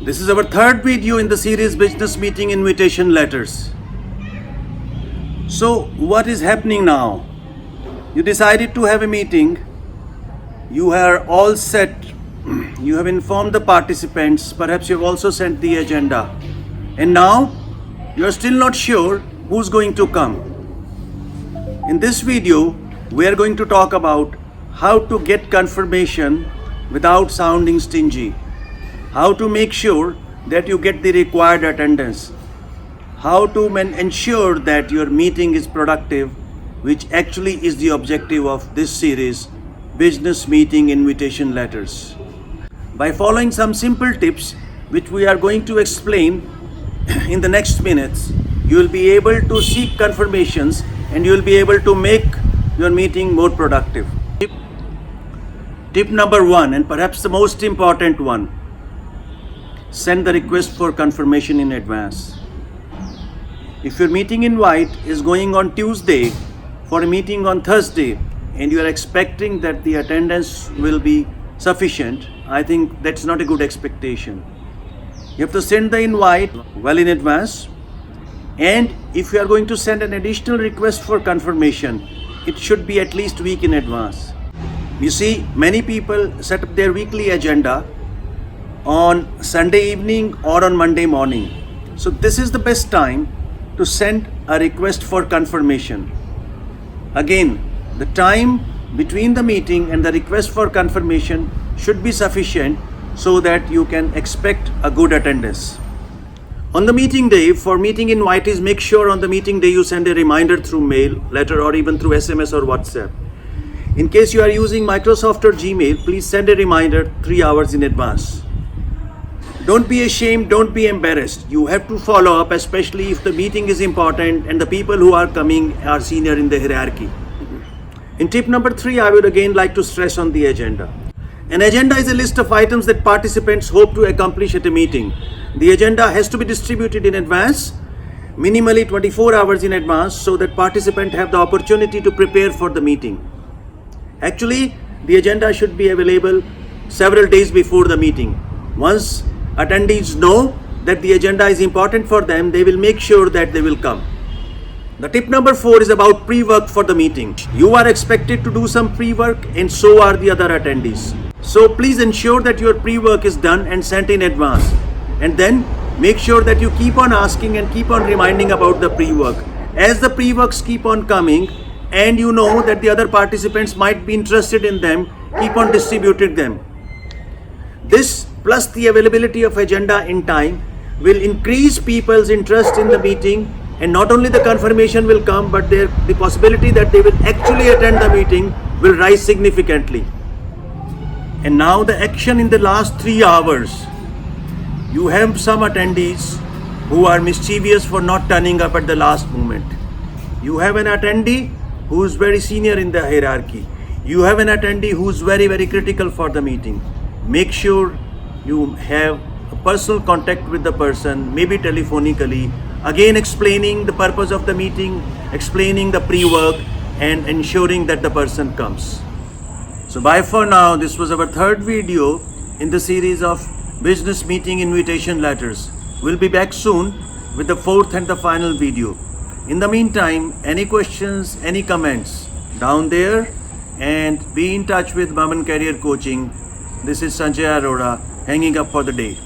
This is our third video in the series Business Meeting Invitation Letters. So what is happening now? You decided to have a meeting. You are all set. You have informed the participants. Perhaps you have also sent the agenda. And now you are still not sure who's going to come. In this video, we are going to talk about how to get confirmation without sounding stingy. How to make sure that you get the required attendance. How to ensure that your meeting is productive, which actually is the objective of this series, Business Meeting Invitation Letters. By following some simple tips, which we are going to explain in the next minutes, you will be able to seek confirmations and you will be able to make your meeting more productive. Tip number 1, and perhaps the most important one, send the request for confirmation in advance. If your meeting invite is going on Tuesday for a meeting on Thursday and you are expecting that the attendance will be sufficient, I think that's not a good expectation. You have to send the invite well in advance, and if you are going to send an additional request for confirmation, it should be at least a week in advance. You see, many people set up their weekly agenda on Sunday evening or on Monday morning. So this is the best time to send a request for confirmation. Again, the time between the meeting and the request for confirmation should be sufficient so that you can expect a good attendance. On the meeting day, for meeting invitees, make sure on the meeting day you send a reminder through mail, letter, or even through SMS or WhatsApp. In case you are using Microsoft or Gmail, please send a reminder 3 hours in advance. Don't be ashamed, don't be embarrassed. You have to follow up, especially if the meeting is important and the people who are coming are senior in the hierarchy. In tip number 3, I would again like to stress on the agenda. An agenda is a list of items that participants hope to accomplish at a meeting. The agenda has to be distributed in advance, minimally 24 hours in advance, so that participants have the opportunity to prepare for the meeting. Actually, the agenda should be available several days before the meeting. Once attendees know that the agenda is important for them, they will make sure that they will come. The tip number 4 is about pre-work for the meeting. You are expected to do some pre-work and so are the other attendees. So please ensure that your pre-work is done and sent in advance. And then make sure that you keep on asking and keep on reminding about the pre-work. As the pre-works keep on coming and you know that the other participants might be interested in them, keep on distributing them. This plus the availability of agenda in time will increase people's interest in the meeting, and not only the confirmation will come, but the possibility that they will actually attend the meeting will rise significantly. And now the action in the last 3 hours. You have some attendees who are mischievous for not turning up at the last moment. You have an attendee who is very senior in the hierarchy. You have an attendee who is very, very critical for the meeting. Make sure you have a personal contact with the person, maybe telephonically, again explaining the purpose of the meeting, explaining the pre-work, and ensuring that the person comes. So bye for now. This was our third video in the series of Business Meeting Invitation Letters. We'll be back soon with the fourth and the final video. In the meantime, any questions, any comments down there, and be in touch with Maman Career Coaching. This is Sanjay Arora, hanging up for the day.